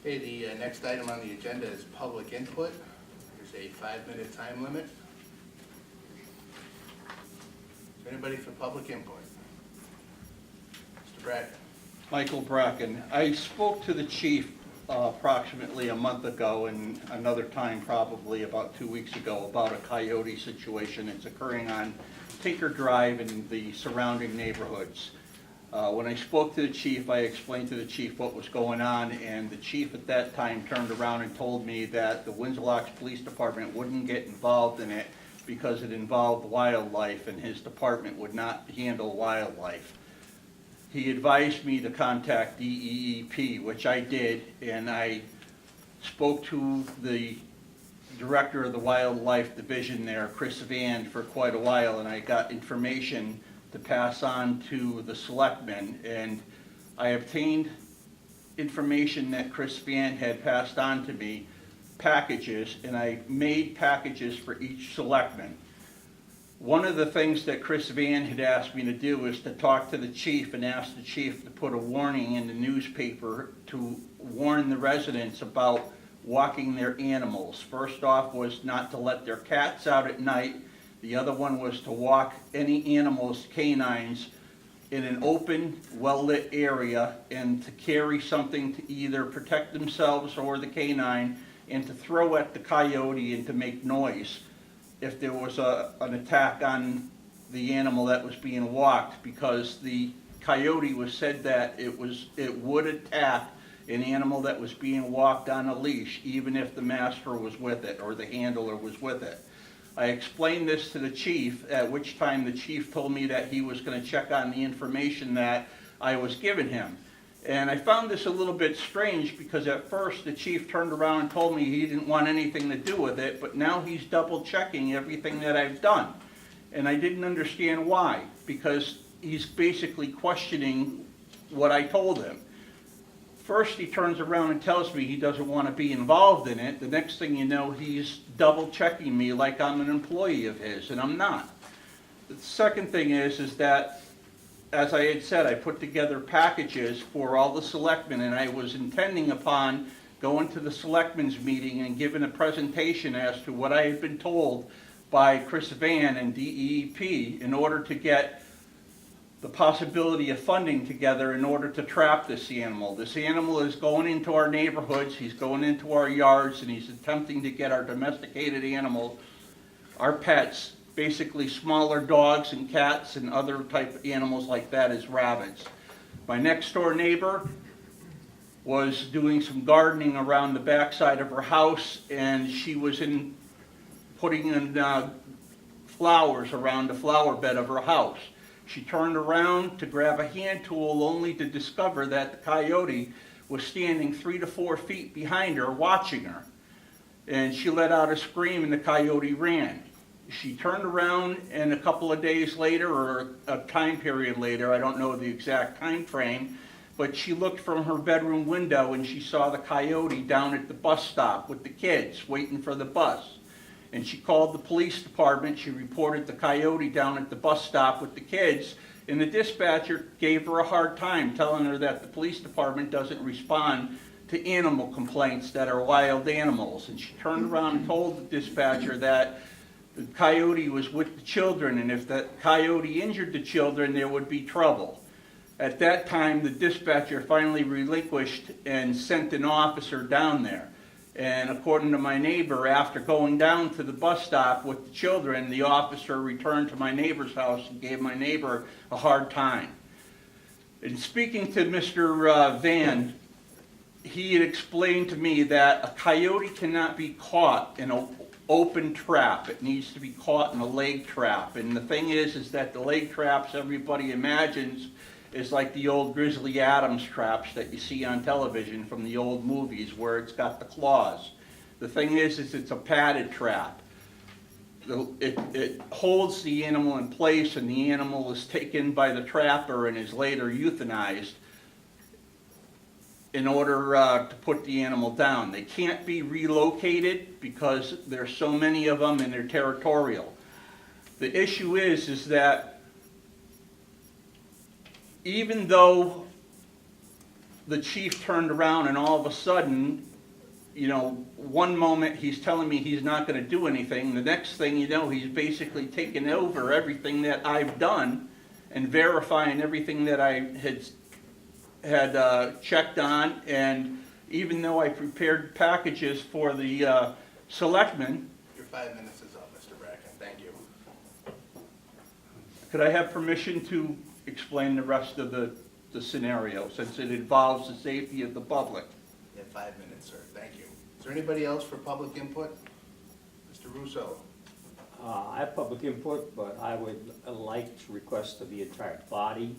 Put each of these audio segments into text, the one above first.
Okay, the next item on the agenda is public input. There's a 5-minute time limit. Is there anybody for public input? Mr. Bracken. Michael Bracken. I spoke to the chief approximately a month ago and another time probably about 2 weeks ago about a coyote situation that's occurring on Tinker Drive and the surrounding neighborhoods. When I spoke to the chief, I explained to the chief what was going on, and the chief at that time turned around and told me that the Windsor Police Department wouldn't get involved in it because it involved wildlife and his department would not handle wildlife. He advised me to contact DEEP, which I did, and I spoke to the director of the wildlife division there, Chris Van, for quite a while, and I got information to pass on to the selectmen, and I obtained information that Chris Van had passed on to me, packages, and I made packages for each selectman. One of the things that Chris Van had asked me to do is to talk to the chief and ask the chief to put a warning in the newspaper to warn the residents about walking their animals. First off was not to let their cats out at night. The other one was to walk any animals, canines, in an open, well-lit area and to carry something to either protect themselves or the canine and to throw at the coyote and to make noise if there was an attack on the animal that was being walked, because the coyote was said that it would attack an animal that was being walked on a leash, even if the master was with it or the handler was with it. I explained this to the chief, at which time the chief told me that he was going to check on the information that I was giving him. And I found this a little bit strange because at first the chief turned around and told me he didn't want anything to do with it, but now he's double checking everything that I've done. And I didn't understand why, because he's basically questioning what I told him. First he turns around and tells me he doesn't want to be involved in it. The next thing you know, he's double checking me like I'm an employee of his, and I'm not. The second thing is that, as I had said, I put together packages for all the selectmen, and I was intending upon going to the selectmen's meeting and giving a presentation as to what I had been told by Chris Van and DEEP in order to get the possibility of funding together in order to trap this animal. This animal is going into our neighborhoods, he's going into our yards, and he's attempting to get our domesticated animals, our pets, basically smaller dogs and cats and other type of animals like that as rabbits. My next door neighbor was doing some gardening around the backside of her house, and she was putting in flowers around the flower bed of her house. She turned around to grab a hand tool only to discover that the coyote was standing 3 to 4 feet behind her watching her. And she let out a scream and the coyote ran. She turned around, and a couple of days later, or a time period later, I don't know the exact time frame, but she looked from her bedroom window and she saw the coyote down at the bus stop with the kids waiting for the bus. And she called the police department. She reported the coyote down at the bus stop with the kids, and the dispatcher gave her a hard time, telling her that the police department doesn't respond to animal complaints that are wild animals. And she turned around and told the dispatcher that the coyote was with the children, and if that coyote injured the children, there would be trouble. At that time, the dispatcher finally relinquished and sent an officer down there. And according to my neighbor, after going down to the bus stop with the children, the officer returned to my neighbor's house and gave my neighbor a hard time. In speaking to Mr. Van, he had explained to me that a coyote cannot be caught in an open trap. It needs to be caught in a leg trap. And the thing is that the leg traps everybody imagines is like the old Grizzly Adams traps that you see on television from the old movies where it's got the claws. The thing is it's a padded trap. It holds the animal in place, and the animal is taken by the trapper and is later euthanized in order to put the animal down. They can't be relocated because there's so many of them and they're territorial. The issue is that even though the chief turned around and all of a sudden, you know, one moment he's telling me he's not gonna do anything, the next thing you know, he's basically taken over everything that I've done and verifying everything that I had checked on, and even though I prepared packages for the selectmen, Your 5 minutes is up, Mr. Bracken. Thank you. could I have permission to explain the rest of the scenario, since it involves the safety of the public? You have 5 minutes, sir. Thank you. Is there anybody else for public input? Mr. Russo? I have public input, but I would like to request of the entire body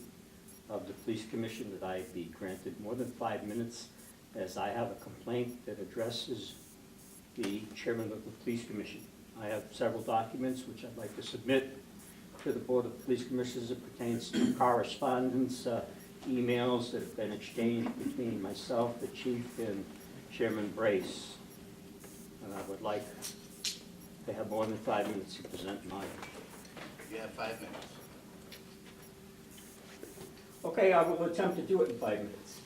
of the police commission that I be granted more than 5 minutes, as I have a complaint that addresses the chairman of the police commission. I have several documents which I'd like to submit to the Board of Police Commissioners. It pertains to correspondence, emails that have been exchanged between myself, the chief, and Chairman Brace. And I would like to have more than 5 minutes to present mine. You have 5 minutes. Okay, I will attempt to do it in 5 minutes.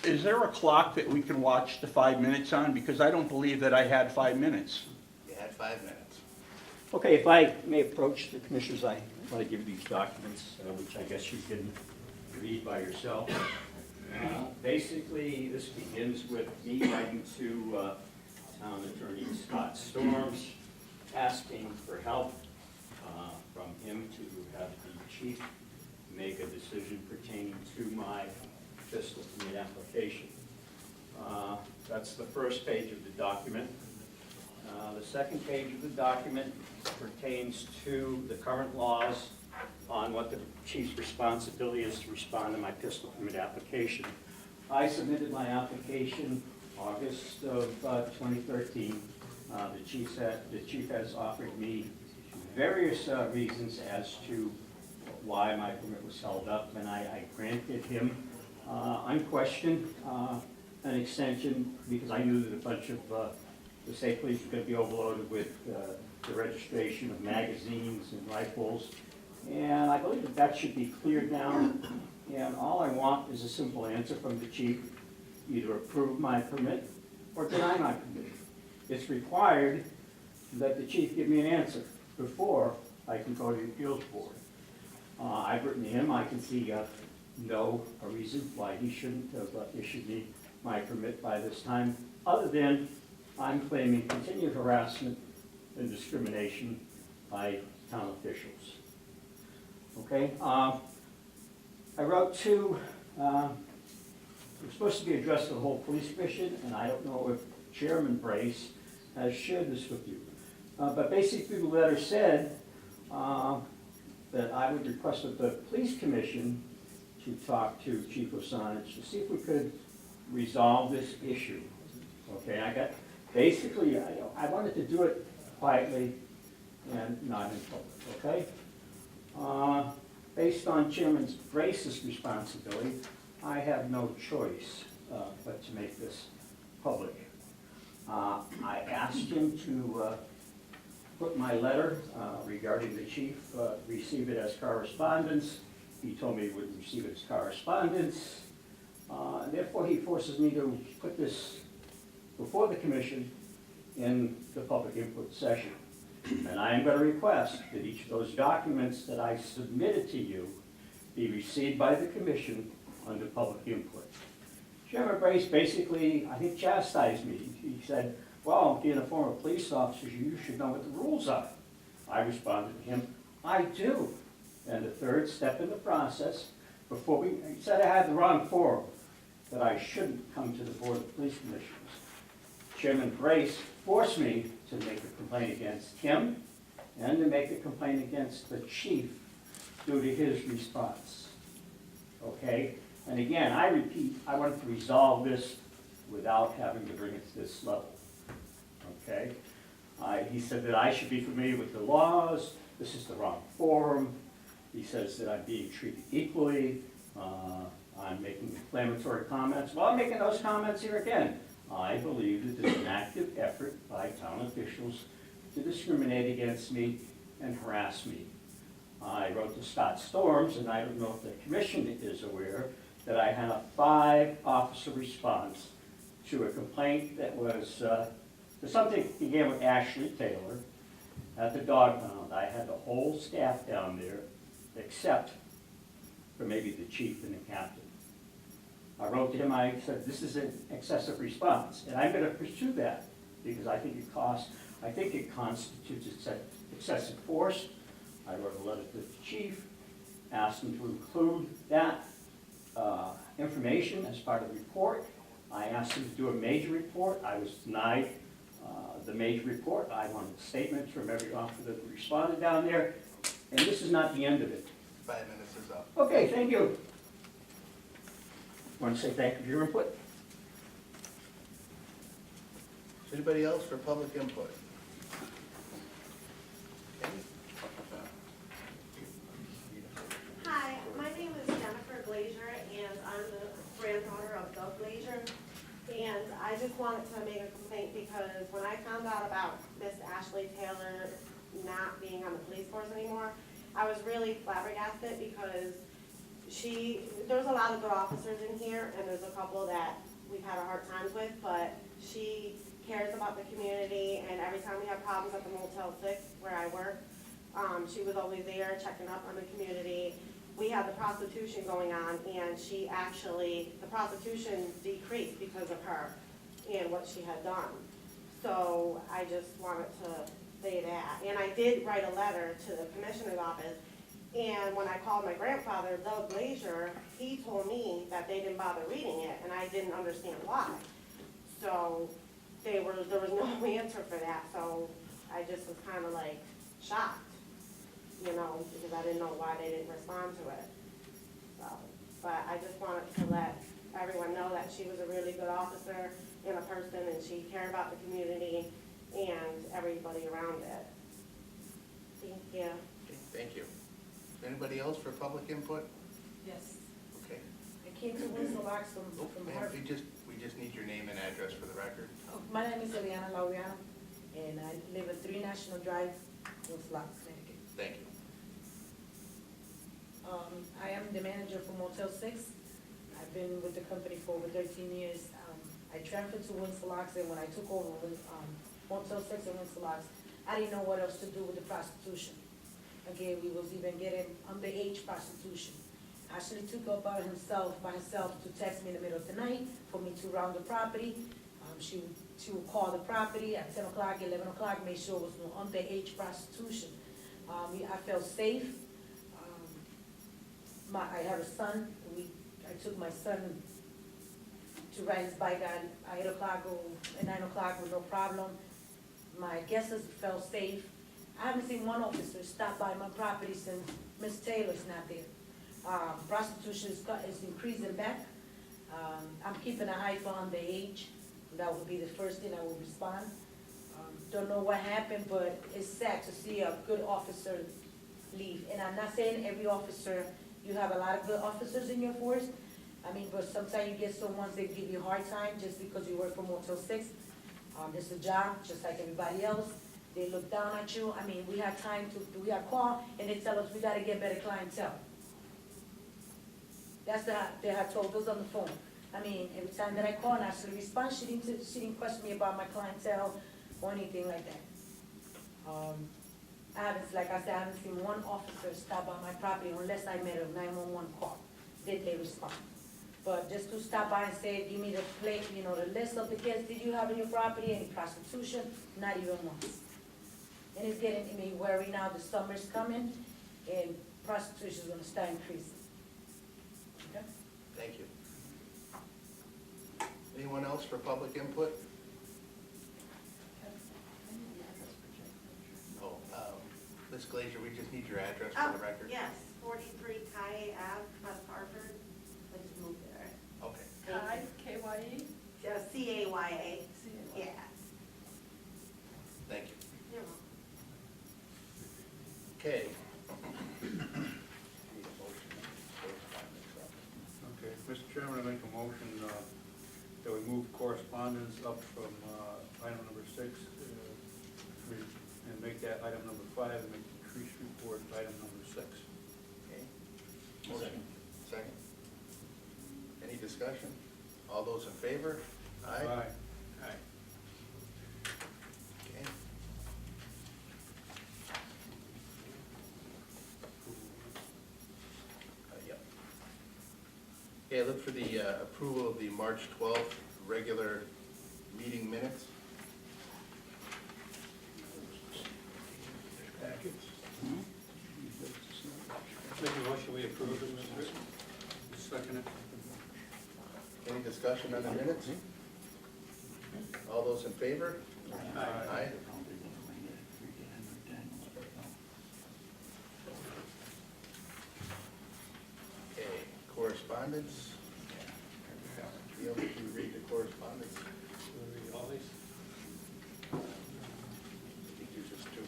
Is there a clock that we can watch the 5 minutes on? Because I don't believe that I had 5 minutes. You had 5 minutes. Okay, if I may approach the commissioners, I want to give you these documents, which I guess you can read by yourself. Basically, this begins with me writing to Town Attorney Scott Storms, asking for help from him to have the chief make a decision pertaining to my fiscal permit application. That's the first page of the document. The second page of the document pertains to the current laws on what the chief's responsibility is to respond to my fiscal permit application. I submitted my application August of 2013. The chief has offered me various reasons as to why my permit was held up, and I granted him unquestioned an extension because I knew that a bunch of the state police were going to be overloaded with the registration of magazines and rifles, and I believe that that should be cleared down, and all I want is a simple answer from the chief: either approve my permit or deny my permit. It's required that the chief give me an answer before I can go to the appeals board. I've written to him. I can see no reason why he shouldn't have issued me my permit by this time, other than I'm claiming continued harassment and discrimination by town officials. Okay, I wrote to, it was supposed to be addressed to the whole police commission, and I don't know if Chairman Brace has shared this with you. But basically the letter said that I would request that the police commission to talk to Chief Ossanich to see if we could resolve this issue. Okay, basically, I wanted to do it quietly and not in public, okay? Based on Chairman Brace's responsibility, I have no choice but to make this public. I asked him to put my letter regarding the chief, receive it as correspondence. He told me he would receive it as correspondence. And therefore, he forces me to put this before the commission in the public input session. And I am going to request that each of those documents that I submitted to you be received by the commission under public input. Chairman Brace basically, I think, chastised me. He said, well, being a former police officer, you should know what the rules are. I responded to him, I do. And the third step in the process, he said I had the wrong forum, that I shouldn't come to the Board of Police Commissioners. Chairman Brace forced me to make a complaint against him and to make a complaint against the chief due to his response. Okay? And again, I repeat, I wanted to resolve this without having to bring it to this level. Okay? He said that I should be familiar with the laws. This is the wrong forum. He says that I'm being treated equally. I'm making inflammatory comments. Well, I'm making those comments here again. I believe that there's an active effort by town officials to discriminate against me and harass me. I wrote to Scott Storms, and I don't know if the commission is aware, that I had a 5-officer response to a complaint that was, something began with Ashley Taylor at the dog pound. I had the whole staff down there, except for maybe the chief and the captain. I wrote to him, I said, this is an excessive response, and I'm gonna pursue that, because I think it constitutes excessive force. I wrote a letter to the chief, asked him to include that information as part of the report. I asked him to do a major report. I was denied the major report. I wanted statements from every officer that responded down there, and this is not the end of it. 5 minutes is up. Okay, thank you. Want to say thank you for your input? Anybody else for public input? Okay. Hi, my name is Jennifer Glazier, and I'm the granddaughter of Doug Glazier. And I just wanted to make a complaint because when I found out about Miss Ashley Taylor not being on the police force anymore, I was really flabbergasted because there's a lot of good officers in here, and there's a couple that we've had a hard time with, but she cares about the community, and every time we have problems at the Motel 6 where I work, she was always there checking up on the community. We had the prostitution going on, and the prostitution decreased because of her and what she had done. So I just wanted to say that. And I did write a letter to the commissioner's office, and when I called my grandfather, Doug Glazier, he told me that they didn't bother reading it, and I didn't understand why. So there was no answer for that, so I just was kind of like shocked, because I didn't know why they didn't respond to it. So, but I just wanted to let everyone know that she was a really good officer and a person, and she cared about the community and everybody around it. Thank you. Okay, thank you. Anybody else for public input? Yes, Okay. I came to Windsor from Ma'am, Harvard. we just need your name and address for the record. Oh, my name is Eliana Laureano, and I live at 3 National Drive, Windsor, Connecticut. Thank you. I am the manager for Motel 6. I've been with the company for over 13 years. I transferred to Windsor, and when I took over Motel 6 and Windsor, I didn't know what else to do with the prostitution. Okay, we was even getting underage prostitution. Ashley took up by herself to text me in the middle of the night for me to round the property. She would call the property at 10 o'clock, 11 o'clock, make sure there was no underage prostitution. I felt safe. I have a son. I took my son to ride his bike at 8 o'clock or at 9 o'clock with no problem. My guests felt safe. I haven't seen one officer stop by my property since Miss Taylor's not there. Prostitution is increasing back. I'm keeping an eye for underage. That would be the first thing I would respond. Don't know what happened, but it's sad to see a good officer leave. And I'm not saying every officer, you have a lot of good officers in your force. But sometimes you get someone that give you a hard time just because you work for Motel 6. It's a job, just like everybody else. They look down at you. We have time we have call, and they tell us we gotta get better clientele. That's what they have told us on the phone. Every time that I call and ask her to respond, she didn't question me about my clientele or anything like that. Like I said, I haven't seen one officer stop by my property unless I made a 911 call. Did they respond? But just to stop by and say, give me the plate, the list of the kids did you have in your property, any prostitution, not even once. And it's getting me worried now. The summer's coming, and prostitution is going to start increasing. Okay? Thank you. Anyone else for public input? Oh, Ms. Glazier, we just need your address for the record. Yes, 43 Kye Ave, West Hartford. I just moved there. Okay. K-Y-E? C-A-Y-A. Yeah. Thank you. You're welcome. Okay. Okay, Mr. Chairman, I make a motion that we move correspondence up from item number 6 and make that item number 5 and make the increased report towards item number 6. Okay. Motion. Second. Any discussion? All those in favor? Aye. Aye. Okay. Yep. Okay, look for the approval of the March 12th regular meeting minutes. Make a motion, we approve them as written. Second it. Any discussion on the minutes? All those in favor? Aye. Okay, correspondence. Neil, can you read the correspondence? We'll read all these. I think there's just two.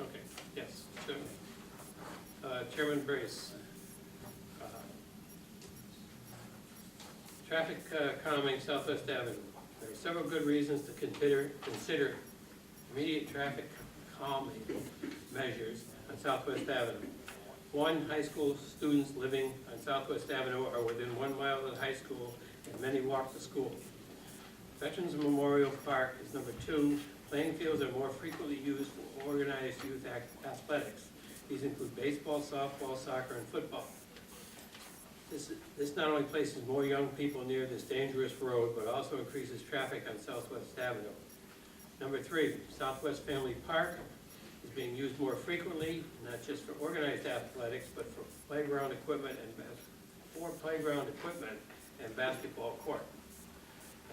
Okay, yes, certainly. Chairman Brace. Traffic calming Southwest Avenue. There are several good reasons to consider immediate traffic calming measures on Southwest Avenue. One, high school students living on Southwest Avenue are within 1 mile of the high school and many walk to school. Veterans Memorial Park is number 2. Playing fields are more frequently used for organized youth athletics. These include baseball, softball, soccer, and football. This not only places more young people near this dangerous road, but also increases traffic on Southwest Avenue. Number 3, Southwest Family Park is being used more frequently, not just for organized athletics, but for playground equipment and basketball court.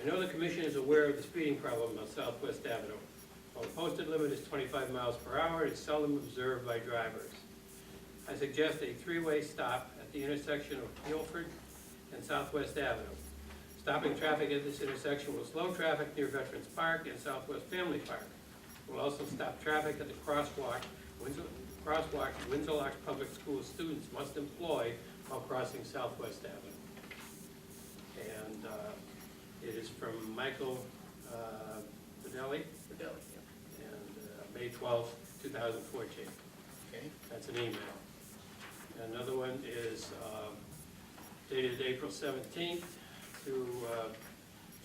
I know the commission is aware of the speeding problem on Southwest Avenue. While the posted limit is 25 miles per hour, it's seldom observed by drivers. I suggest a 3-way stop at the intersection of Guilford and Southwest Avenue. Stopping traffic at this intersection will slow traffic near Veterans Park and Southwest Family Park. It will also stop traffic at the crosswalk Windsor Locks Public School students must employ while crossing Southwest Avenue. And it is from Michael Fidelli, Fidelli, and May 12th, 2014. okay. That's an email. Another one is dated April 17th to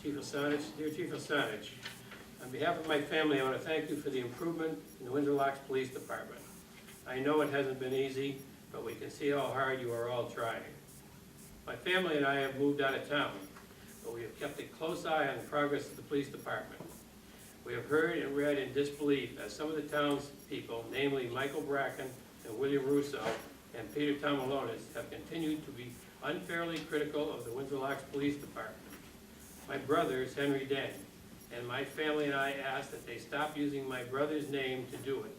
Chief Osanich. Dear Chief Osanich, on behalf of my family, I want to thank you for the improvement in the Windsor Locks Police Department. I know it hasn't been easy, but we can see how hard you are all trying. My family and I have moved out of town, but we have kept a close eye on the progress of the police department. We have heard and read in disbelief as some of the townspeople, namely Michael Bracken and William Rousseau and Peter Tomalonis, have continued to be unfairly critical of the Windsor Locks Police Department. My brother is Henry Deng, and my family and I ask that they stop using my brother's name to do it.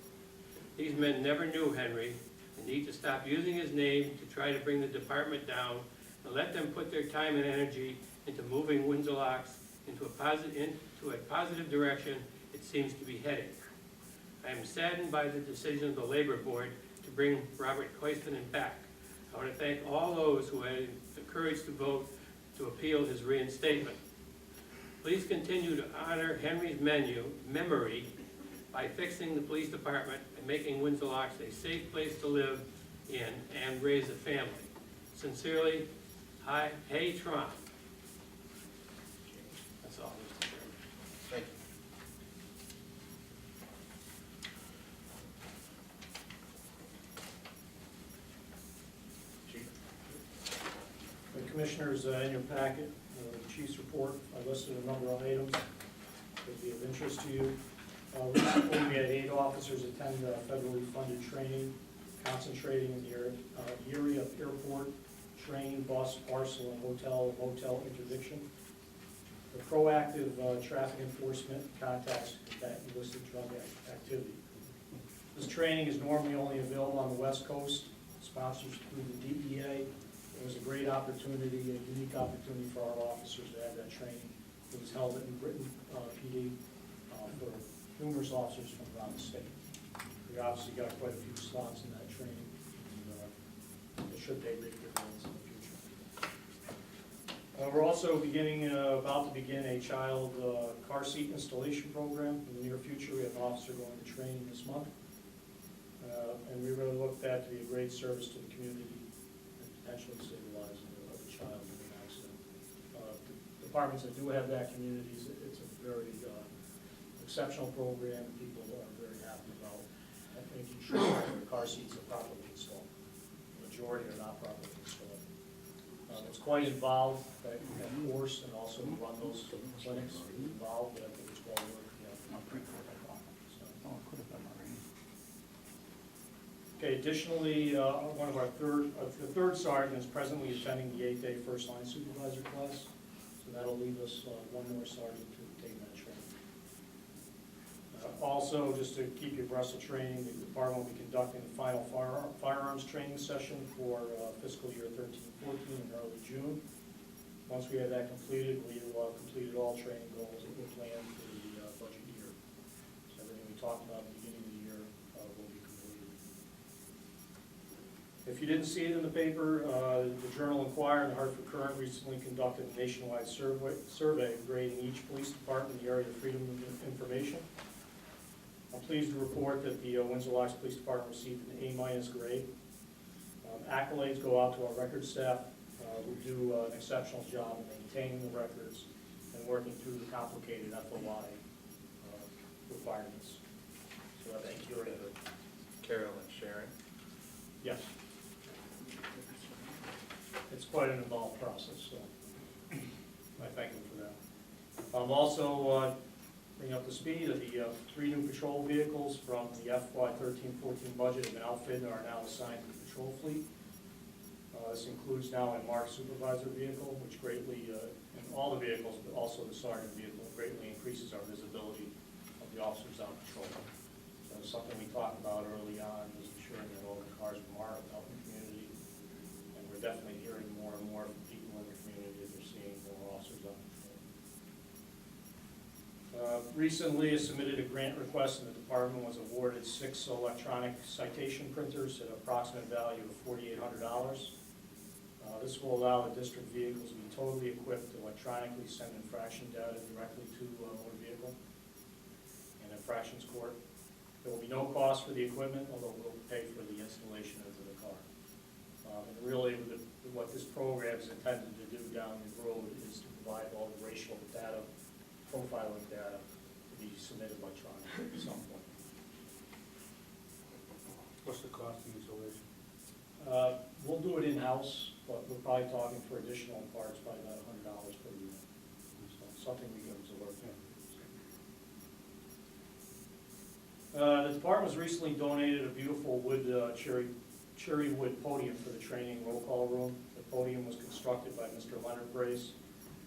These men never knew Henry and need to stop using his name to try to bring the department down, and let them put their time and energy into moving Windsor Locks into a positive direction it seems to be heading. I am saddened by the decision of the Labor Board to bring Robert Koivunen back. I want to thank all those who had the courage to vote to appeal his reinstatement. Please continue to honor Henry's memory by fixing the police department and making Windsor Locks a safe place to live in and raise a family. Sincerely, Hey Tron. That's all, Mr. Chairman. Thank you. Chief? The Commissioners, in your packet, the Chief's report, I listed a number of items that would be of interest to you. Recently, we had 8 officers attend federally funded training, concentrating in the area of airport, train, bus, parcel, and motel interdiction. The proactive traffic enforcement contacts that illicit drug activity. This training is normally only available on the West Coast, sponsored through the DEA. It was a great opportunity, a unique opportunity for our officers to have that training. It was held in Britain PD for numerous officers from around the state. We obviously got quite a few slots in that training, and it should pay big dividends in the future. We're also about to begin a child car seat installation program in the near future. We have an officer going to training this month. And we really look at that to be a great service to the community and potentially save the lives of a child in an accident. Departments that do have that communities, it's a very exceptional program, and people are very happy about making sure that their car seats are properly installed. The majority are not properly installed. It's quite involved, that you have course and also run those clinics involved, but I think it's well worth, Oh, it could have been already. Okay, additionally, one of the third sergeant is presently attending the 8-day first line supervisor class, so that'll leave us one more sergeant to obtain that training. Also, just to keep you abreast of training, the department will be conducting the final firearms training session for fiscal year 13-14 in early June. Once we have that completed, we will have completed all training goals that were planned for the budget year. So everything we talked about at the beginning of the year will be completed. If you didn't see it in the paper, the Journal Enquirer and the Hartford Current recently conducted a nationwide survey grading each police department in the area of freedom of information. I'm pleased to report that the Windsor Police Department received an A- grade. Accolades go out to our record staff who do an exceptional job in maintaining the records and working through the complicated FOI requirements. So that's very good. Carol and Sharon. Yes. It's quite an involved process, so I thank them for that. I'm also bring up to speed that the 3 new patrol vehicles from the FY 13-14 budget have been outfitted and are now assigned to the patrol fleet. This includes now a marked supervisor vehicle, which greatly, and all the vehicles, but also the sergeant vehicle, greatly increases our visibility of the officers on patrol. So something we talked about early on is ensuring that all the cars are marked out in the community, and we're definitely hearing more and more from people in the community that they're seeing more officers on patrol. Recently, I submitted a grant request, and the department was awarded 6 electronic citation printers at an approximate value of $4,800. This will allow the district vehicles to be totally equipped to electronically send infraction data directly to motor vehicle and infractions court. There will be no cost for the equipment, although we'll pay for the installation into the car. And really, what this program is intended to do down the road is to provide all the racial data, profiling data, to be submitted electronically at some point. What's the cost of installation? We'll do it in-house, but we're probably talking for additional parts, probably about $100 per unit. So something we can absorb. The department was recently donated a beautiful wood cherry wood podium for the training roll call room. The podium was constructed by Mr. Leonard Brace,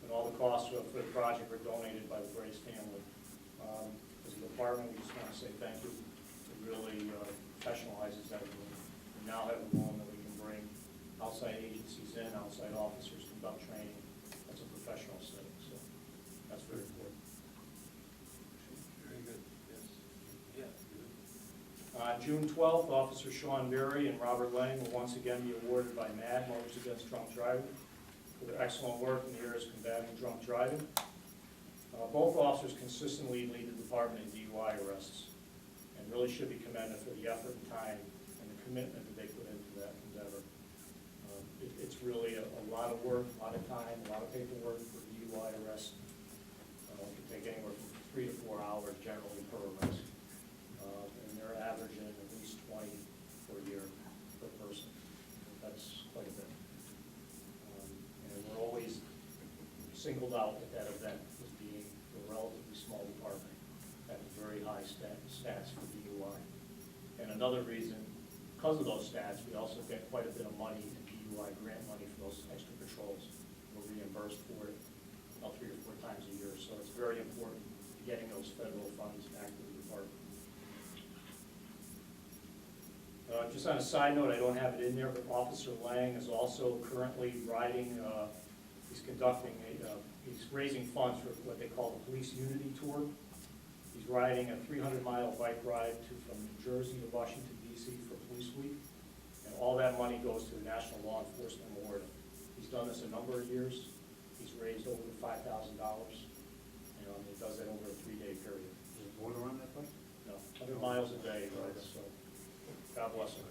and all the costs for the project were donated by the Brace family. As a department, we just want to say thank you. It really professionalizes that room. We now have a room that we can bring outside agencies in, outside officers, conduct training. That's a professional setting, so that's very important. Very good, yes. Yeah. June 12th, Officer Sean Berry and Robert Lang will once again be awarded by MAD, Mothers Against Drunk Driving, for their excellent work in the areas of combating drunk driving. Both officers consistently lead the department in DUI arrests and really should be commended for the effort and time and the commitment that they put into that endeavor. It's really a lot of work, a lot of time, a lot of paperwork for DUI arrests. It can take anywhere from 3 to 4 hours generally per arrest. And they're averaging at least 20 per year per person. That's quite a bit. And we're always singled out at that event as being a relatively small department that has very high stats for DUI. And another reason, because of those stats, we also get quite a bit of money in DUI grant money for those extra patrols. We're reimbursed for it about 3 to 4 times a year, so it's very important getting those federal funds back to the department. Just on a side note, I don't have it in there, but Officer Lang is also currently riding, he's conducting he's raising funds for what they call the Police Unity Tour. He's riding a 300-mile bike ride from New Jersey to Washington, D.C. for Police Week. And all that money goes to the National Law Enforcement Award. He's done this a number of years. He's raised over $5,000. He does that over a 3-day period. Is it water on that bike? No, 100 miles a day, right? So God bless him.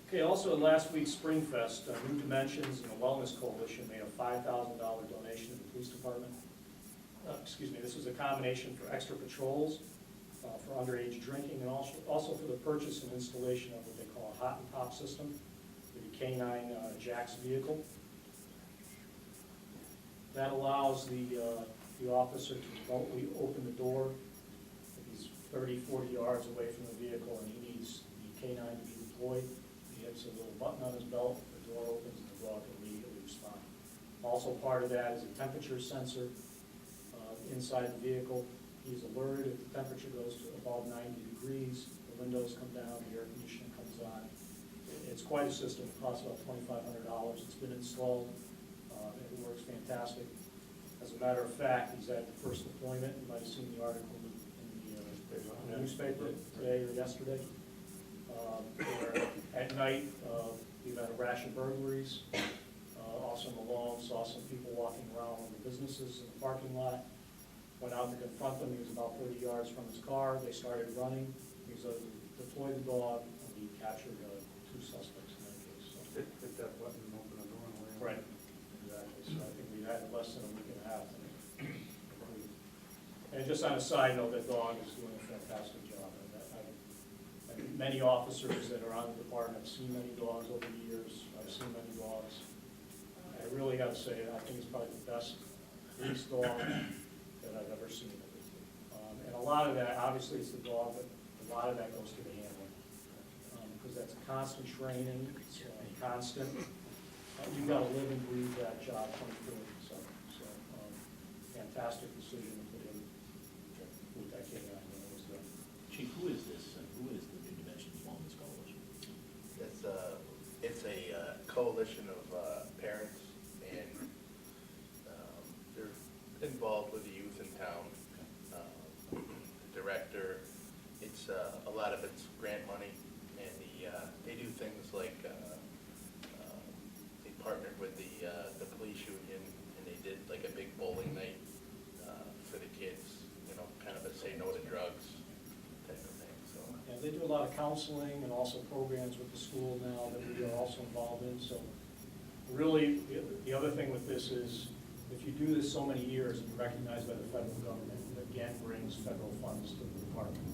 Okay, also at last week's Spring Fest, New Dimensions and the Wellness Coalition made a $5,000 donation to the police department. This was a combination for extra patrols, for underage drinking, and also for the purchase and installation of what they call a hot and pop system for the K-9 Jack's vehicle. That allows the officer to remotely open the door if he's 30, 40 yards away from the vehicle and he needs the K-9 to be deployed. He hits a little button on his belt, the door opens, and the dog can immediately respond. Also part of that is a temperature sensor inside the vehicle. He's alerted if the temperature goes to above 90 degrees, the windows come down, the air conditioning comes on. It's quite a system. It costs about $2,500. It's been installed. It works fantastic. As a matter of fact, he's at the first deployment. You might have seen the article in the newspaper today or yesterday. Where at night, we've had a rash of burglaries. Officer Malone saw some people walking around in the businesses in the parking lot. Went out to confront them. He was about 30 yards from his car. They started running. He was deployed the dog, and he captured 2 suspects in that case. So. Hit that button and open the door and away. Right, exactly. So I think we've had less than a week and a half. And just on a side note, that dog is doing a fantastic job. Many officers that are on the department have seen many dogs over the years. I've seen many dogs. I really got to say, I think it's probably the best police dog that I've ever seen. And a lot of that, obviously it's the dog, but a lot of that goes to the handling. Because that's constant training, it's constant. You've got to live and breathe that job 24/7. So, fantastic decision to put in with that K-9 when it was done. Chief, who is this, and who is the New Dimensions Wellness Coalition? It's a coalition of parents, and they're involved with the youth in town. The director, it's a lot of it's grant money, and they do things like they partnered with the police union, and they did like a big bowling night for the kids, kind of a say no to drugs type of thing. So. Yeah, they do a lot of counseling and also programs with the school now that we are also involved in. So really, the other thing with this is, if you do this so many years and you're recognized by the federal government, it again brings federal funds to the department.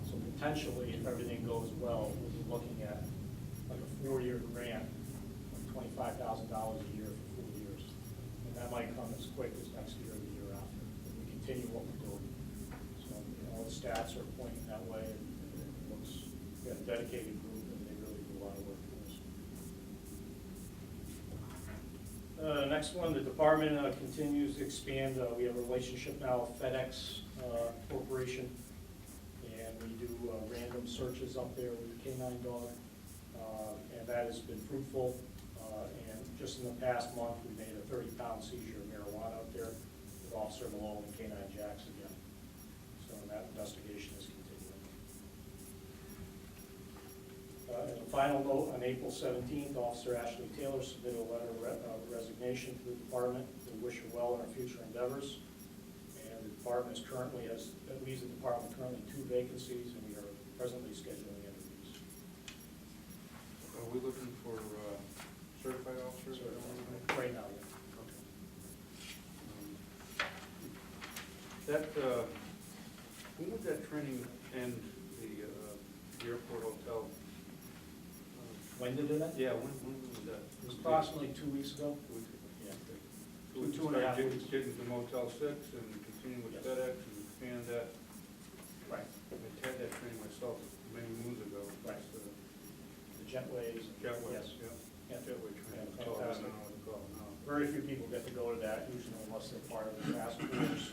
So potentially, if everything goes well, we'll be looking at like a 4-year grant, like $25,000 a year for 4 years. And that might come as quick as next year or the year after, if we continue what we're doing. So, all the stats are pointing that way, and it looks, we have a dedicated group, and they really do a lot of work for us. Next one, the department continues to expand. We have a relationship now with FedEx Corporation, and we do random searches up there with the K-9 dog, and that has been fruitful. And just in the past month, we made a 30-pound seizure of marijuana up there with Officer Malone and K-9 Jacks again. So that investigation is continuing. And a final note, on April 17th, Officer Ashley Taylor submitted a letter of resignation to the department. We wish her well in her future endeavors. And the department leaves the department currently 2 vacancies, and we are presently scheduling interviews. Are we looking for certified officers? Right now, yeah. That, when would that training end, the airport hotel? When did it end? Yeah, when was that? It was approximately 2 weeks ago. 2 weeks ago. Yeah. So we Two and a half started weeks. getting to Motel 6 and continue with Yes. FedEx and expand that. Right. I had that training myself many moons ago. Right. It's, The jetways. Jetway, Yes. yeah. Yeah. Jetway training. Yeah, That's all I fantastic. know what to call it now. Very few people get to go to that, usually unless they're part of the task force.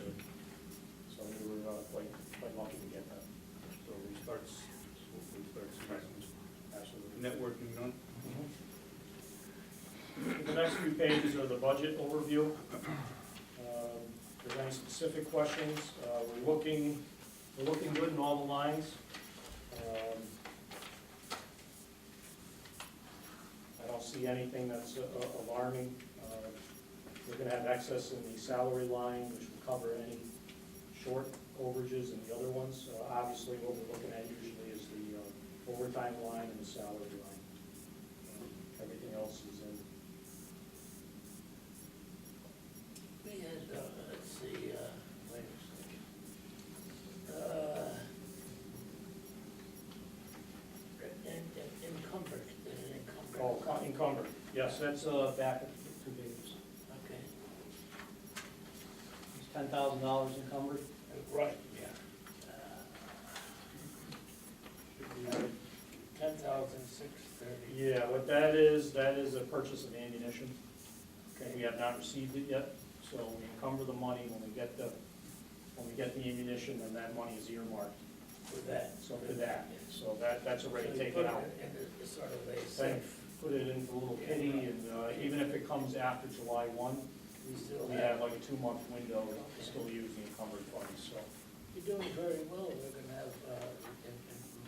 So we were quite lucky to get that. So we hopefully start seeing Absolutely. some networking done. The next few pages are the budget overview. If there's any specific questions, we're looking good in all the lines. I don't see anything that's alarming. We're gonna have excess in the salary line, which will cover any shortfall overages and the other ones. Obviously, what we're looking at usually is the overtime line and the salary line. Everything else is in. We had, let's see, wait a second. Encumbered, Oh, encumbered, yes, that's back at 2 pages. Okay, It's $10,000 encumbered. right, yeah. 10,630. Yeah, what that is a purchase of ammunition. Okay, we have not received it yet, so we encumber the money when we get the ammunition, and that money is earmarked. For that. So for that, so that's already So you taken put out. it in the sort of a Then safe, put it into a little kitty, and even if it comes after July 1, we still we have. have like a 2-month window to still use the encumbered funds, so. You're doing very well. We're gonna have,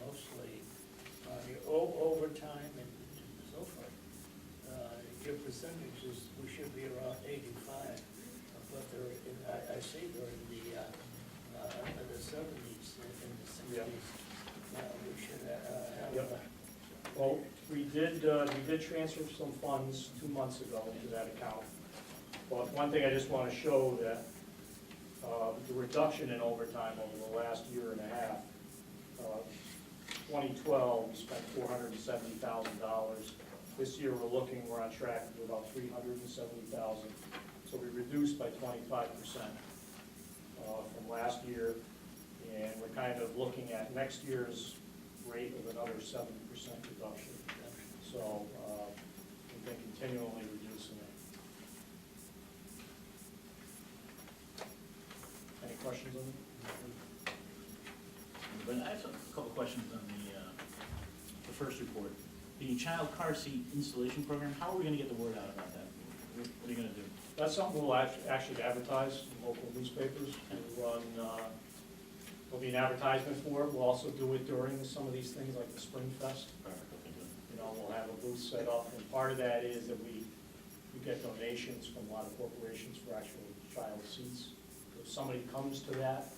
mostly, your overtime and so forth. Your percentages, we should be around 85, but I see during the 70s and the 60s, we should have. Yep. Well, we did transfer some funds 2 months ago into that account. But one thing I just want to show that the reduction in overtime over the last year and a half, 2012, we spent $470,000. This year, we're on track for about $370,000. So we reduced by 25% from last year. And we're kind of looking at next year's rate of another 70% reduction. So we've been continually reducing it. Any questions on it? But I have a couple of questions on the first report. The child car seat installation program, how are we gonna get the word out about that? What are you gonna do? That's something we'll actually advertise in local newspapers. We'll run, there'll be an advertisement for it. We'll also do it during some of these things like the Spring Fest. Perfect, okay, good. You know, we'll have a booth set up, and part of that is that we get donations from a lot of corporations for actual child seats. If somebody comes to that,